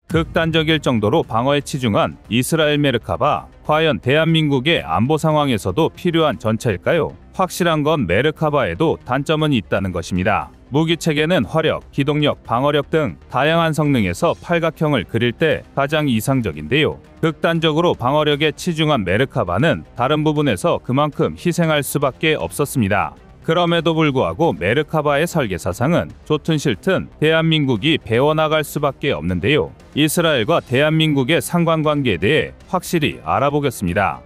극단적일 정도로 방어에 치중한 이스라엘 메르카바, 과연 대한민국의 안보 상황에서도 필요한 전차일까요? 확실한 건 메르카바에도 단점은 있다는 것입니다. 무기체계는 화력, 기동력, 방어력 등 다양한 성능에서 팔각형을 그릴 때 가장 이상적인데요. 극단적으로 방어력에 치중한 메르카바는 다른 부분에서 그만큼 희생할 수밖에 없었습니다. 그럼에도 불구하고 메르카바의 설계 사상은 좋든 싫든 대한민국이 배워나갈 수밖에 없는데요. 이스라엘과 대한민국의 상관관계에 대해 확실히 알아보겠습니다.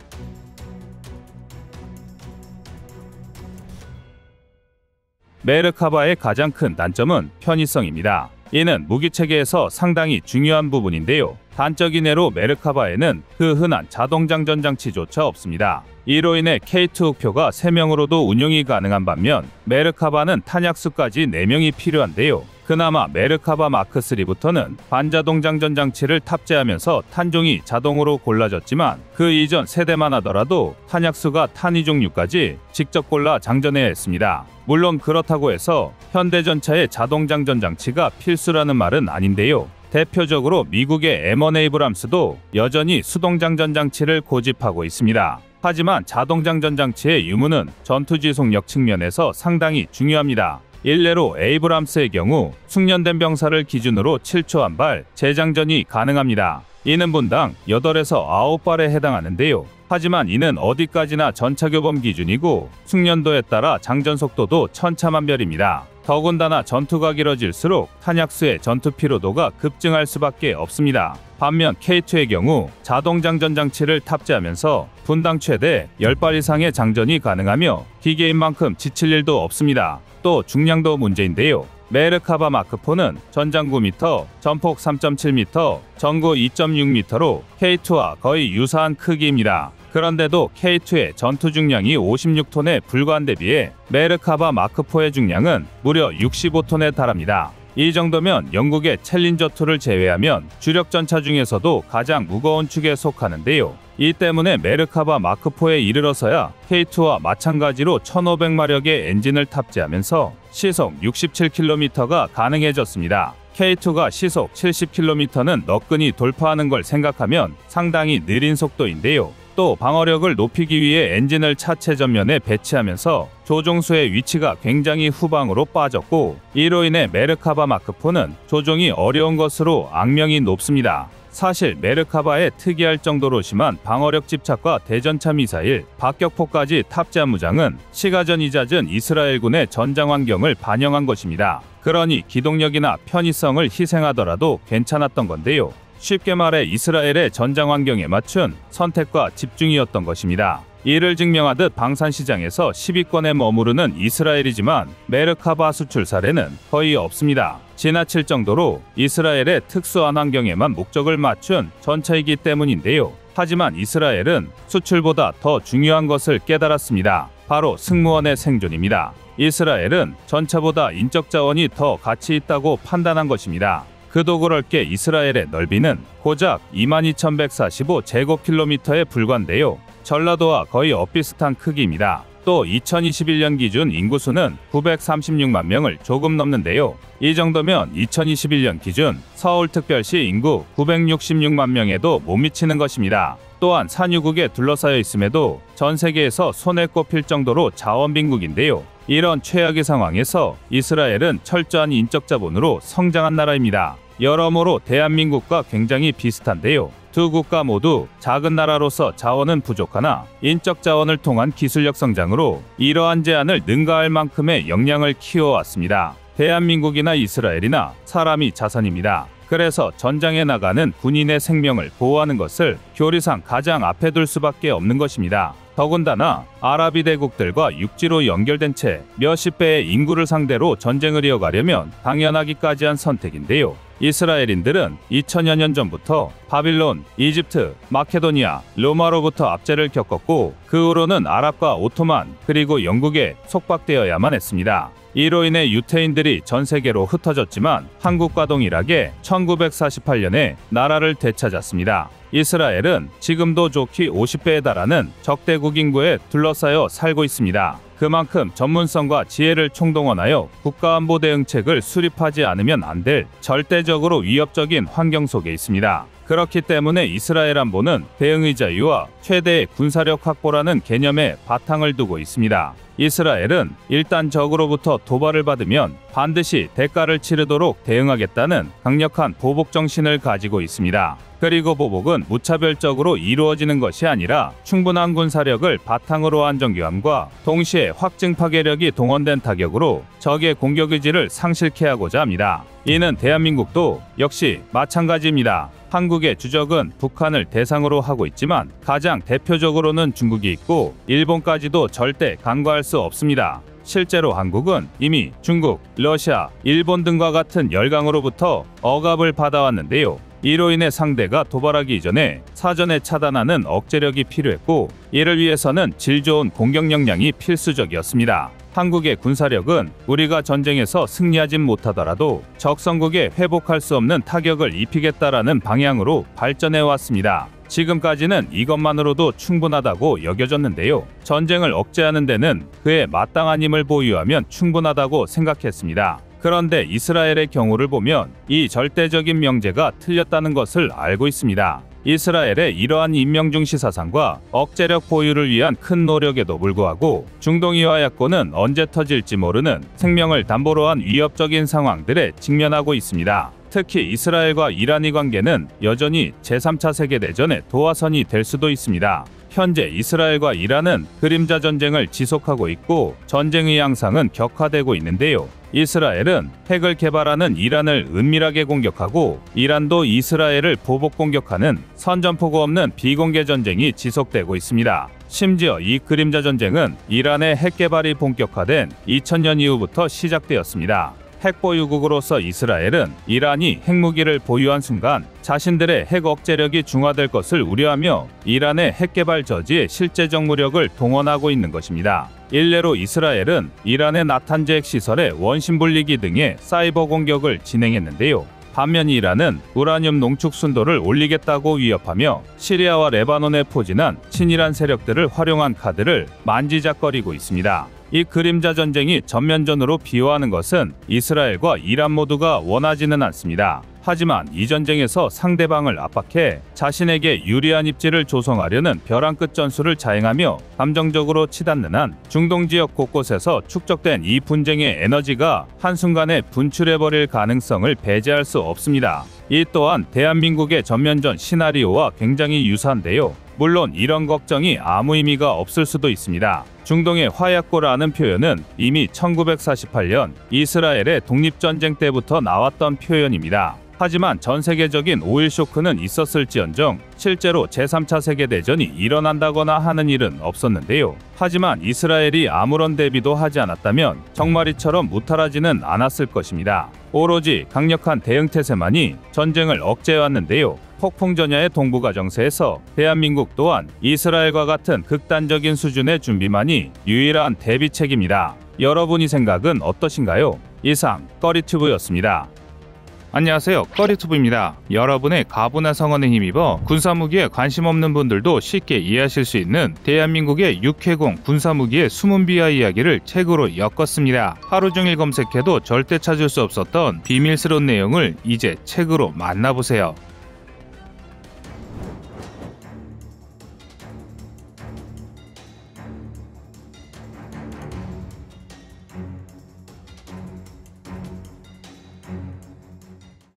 메르카바의 가장 큰 단점은 편의성입니다. 이는 무기체계에서 상당히 중요한 부분인데요. 단적 이내로 메르카바에는 그 흔한 자동장전장치조차 없습니다. 이로 인해 K2 흑표가 3명으로도 운용이 가능한 반면 메르카바는 탄약수까지 4명이 필요한데요. 그나마 메르카바 마크3부터는 반자동장전장치를 탑재하면서 탄종이 자동으로 골라졌지만 그 이전 세대만 하더라도 탄약수가 탄이 종류까지 직접 골라 장전해야 했습니다. 물론 그렇다고 해서 현대전차의 자동장전장치가 필수라는 말은 아닌데요. 대표적으로 미국의 M1 에이브람스도 여전히 수동장전장치를 고집하고 있습니다. 하지만 자동장전장치의 유무는 전투지속력 측면에서 상당히 중요합니다. 일례로 에이브람스의 경우 숙련된 병사를 기준으로 7초 한 발 재장전이 가능합니다. 이는 분당 8에서 9발에 해당하는데요. 하지만 이는 어디까지나 전차교범 기준이고 숙련도에 따라 장전 속도도 천차만별입니다. 더군다나 전투가 길어질수록 탄약수의 전투 피로도가 급증할 수밖에 없습니다. 반면 K2의 경우 자동장전장치를 탑재하면서 분당 최대 10발 이상의 장전이 가능하며 기계인 만큼 지칠 일도 없습니다. 또 중량도 문제인데요. 메르카바 마크4는 전장 9m, 전폭 3.7m, 전구 2.6m로 K2와 거의 유사한 크기입니다. 그런데도 K2의 전투 중량이 56톤에 불과한 데 비해 메르카바 마크4의 중량은 무려 65톤에 달합니다. 이 정도면 영국의 챌린저2를 제외하면 주력 전차 중에서도 가장 무거운 축에 속하는데요. 이 때문에 메르카바 마크4에 이르러서야 K2와 마찬가지로 1500마력의 엔진을 탑재하면서 시속 67km가 가능해졌습니다. K2가 시속 70km는 너끈히 돌파하는 걸 생각하면 상당히 느린 속도인데요. 또 방어력을 높이기 위해 엔진을 차체 전면에 배치하면서 조종수의 위치가 굉장히 후방으로 빠졌고 이로 인해 메르카바 마크4는 조종이 어려운 것으로 악명이 높습니다. 사실 메르카바에 특이할 정도로 심한 방어력 집착과 대전차 미사일, 박격포까지 탑재한 무장은 시가전이 잦은 이스라엘군의 전장 환경을 반영한 것입니다. 그러니 기동력이나 편의성을 희생하더라도 괜찮았던 건데요. 쉽게 말해 이스라엘의 전장 환경에 맞춘 선택과 집중이었던 것입니다. 이를 증명하듯 방산시장에서 10위권에 머무르는 이스라엘이지만 메르카바 수출 사례는 거의 없습니다. 지나칠 정도로 이스라엘의 특수한 환경에만 목적을 맞춘 전차이기 때문인데요. 하지만 이스라엘은 수출보다 더 중요한 것을 깨달았습니다. 바로 승무원의 생존입니다. 이스라엘은 전차보다 인적 자원이 더 가치 있다고 판단한 것입니다. 그도 그럴 게 이스라엘의 넓이는 고작 22,145제곱킬로미터에 불과한데요. 전라도와 거의 엇비슷한 크기입니다. 또 2021년 기준 인구수는 936만 명을 조금 넘는데요. 이 정도면 2021년 기준 서울특별시 인구 966만 명에도 못 미치는 것입니다. 또한 산유국에 둘러싸여 있음에도 전 세계에서 손에 꼽힐 정도로 자원빈국인데요. 이런 최악의 상황에서 이스라엘은 철저한 인적 자본으로 성장한 나라입니다. 여러모로 대한민국과 굉장히 비슷한데요. 두 국가 모두 작은 나라로서 자원은 부족하나 인적 자원을 통한 기술력 성장으로 이러한 제한을 능가할 만큼의 역량을 키워왔습니다. 대한민국이나 이스라엘이나 사람이 자산입니다. 그래서 전장에 나가는 군인의 생명을 보호하는 것을 교리상 가장 앞에 둘 수밖에 없는 것입니다. 더군다나 아랍이 대국들과 육지로 연결된 채 몇십 배의 인구를 상대로 전쟁을 이어가려면 당연하기까지 한 선택인데요. 이스라엘인들은 2000여 년 전부터 바빌론, 이집트, 마케도니아, 로마로부터 압제를 겪었고 그 후로는 아랍과 오토만 그리고 영국에 속박되어야만 했습니다. 이로 인해 유태인들이 전 세계로 흩어졌지만 한국과 동일하게 1948년에 나라를 되찾았습니다. 이스라엘은 지금도 좋기 50배에 달하는 적대국 인구에 둘러싸여 살고 있습니다. 그만큼 전문성과 지혜를 총동원하여 국가안보 대응책을 수립하지 않으면 안 될 절대적으로 위협적인 환경 속에 있습니다. 그렇기 때문에 이스라엘 안보는 대응의 자유와 최대의 군사력 확보라는 개념에 바탕을 두고 있습니다. 이스라엘은 일단 적으로부터 도발을 받으면 반드시 대가를 치르도록 대응하겠다는 강력한 보복 정신을 가지고 있습니다. 그리고 보복은 무차별적으로 이루어지는 것이 아니라 충분한 군사력을 바탕으로 한 정교함과 동시에 확증 파괴력이 동원된 타격으로 적의 공격 의지를 상실케 하고자 합니다. 이는 대한민국도 역시 마찬가지입니다. 한국의 주적은 북한을 대상으로 하고 있지만 가장 대표적으로는 중국이 있고 일본까지도 절대 간과할 수 없습니다. 실제로 한국은 이미 중국, 러시아, 일본 등과 같은 열강으로부터 억압을 받아왔는데요. 이로 인해 상대가 도발하기 이전에 사전에 차단하는 억제력이 필요했고 이를 위해서는 질 좋은 공격 역량이 필수적이었습니다. 한국의 군사력은 우리가 전쟁에서 승리하진 못하더라도 적성국에 회복할 수 없는 타격을 입히겠다라는 방향으로 발전해 왔습니다. 지금까지는 이것만으로도 충분하다고 여겨졌는데요. 전쟁을 억제하는 데는 그에 마땅한 힘을 보유하면 충분하다고 생각했습니다. 그런데 이스라엘의 경우를 보면 이 절대적인 명제가 틀렸다는 것을 알고 있습니다. 이스라엘의 이러한 인명중시 사상과 억제력 보유를 위한 큰 노력에도 불구하고 중동의 화약고는 언제 터질지 모르는 생명을 담보로 한 위협적인 상황들에 직면하고 있습니다. 특히 이스라엘과 이란의 관계는 여전히 제3차 세계대전의 도화선이 될 수도 있습니다. 현재 이스라엘과 이란은 그림자 전쟁을 지속하고 있고 전쟁의 양상은 격화되고 있는데요. 이스라엘은 핵을 개발하는 이란을 은밀하게 공격하고 이란도 이스라엘을 보복 공격하는 선전포고 없는 비공개 전쟁이 지속되고 있습니다. 심지어 이 그림자 전쟁은 이란의 핵 개발이 본격화된 2000년 이후부터 시작되었습니다. 핵보유국으로서 이스라엘은 이란이 핵무기를 보유한 순간 자신들의 핵 억제력이 중화될 것을 우려하며 이란의 핵개발 저지에 실제적 무력을 동원하고 있는 것입니다. 일례로 이스라엘은 이란의 나탄제 핵시설의 원심 분리기 등의 사이버 공격을 진행했는데요. 반면 이란은 우라늄 농축 순도를 올리겠다고 위협하며 시리아와 레바논에 포진한 친이란 세력들을 활용한 카드를 만지작거리고 있습니다. 이 그림자 전쟁이 전면전으로 비화하는 것은 이스라엘과 이란 모두가 원하지는 않습니다. 하지만 이 전쟁에서 상대방을 압박해 자신에게 유리한 입지를 조성하려는 벼랑 끝 전술을 자행하며 감정적으로 치닫는 한 중동 지역 곳곳에서 축적된 이 분쟁의 에너지가 한순간에 분출해버릴 가능성을 배제할 수 없습니다. 이 또한 대한민국의 전면전 시나리오와 굉장히 유사한데요. 물론 이런 걱정이 아무 의미가 없을 수도 있습니다. 중동의 화약고라는 표현은 이미 1948년 이스라엘의 독립전쟁 때부터 나왔던 표현입니다. 하지만 전 세계적인 오일 쇼크는 있었을지언정 실제로 제3차 세계대전이 일어난다거나 하는 일은 없었는데요. 하지만 이스라엘이 아무런 대비도 하지 않았다면 정말 이처럼 무탈하지는 않았을 것입니다. 오로지 강력한 대응태세만이 전쟁을 억제해왔는데요. 폭풍전야의 동부가정세에서 대한민국 또한 이스라엘과 같은 극단적인 수준의 준비만이 유일한 대비책입니다. 여러분의 생각은 어떠신가요? 이상 꺼리튜브였습니다. 안녕하세요, 꺼리튜브입니다. 여러분의 가부나 성원에 힘입어 군사무기에 관심 없는 분들도 쉽게 이해하실 수 있는 대한민국의 육해공 군사무기의 숨은 비하 이야기를 책으로 엮었습니다. 하루 종일 검색해도 절대 찾을 수 없었던 비밀스러운 내용을 이제 책으로 만나보세요.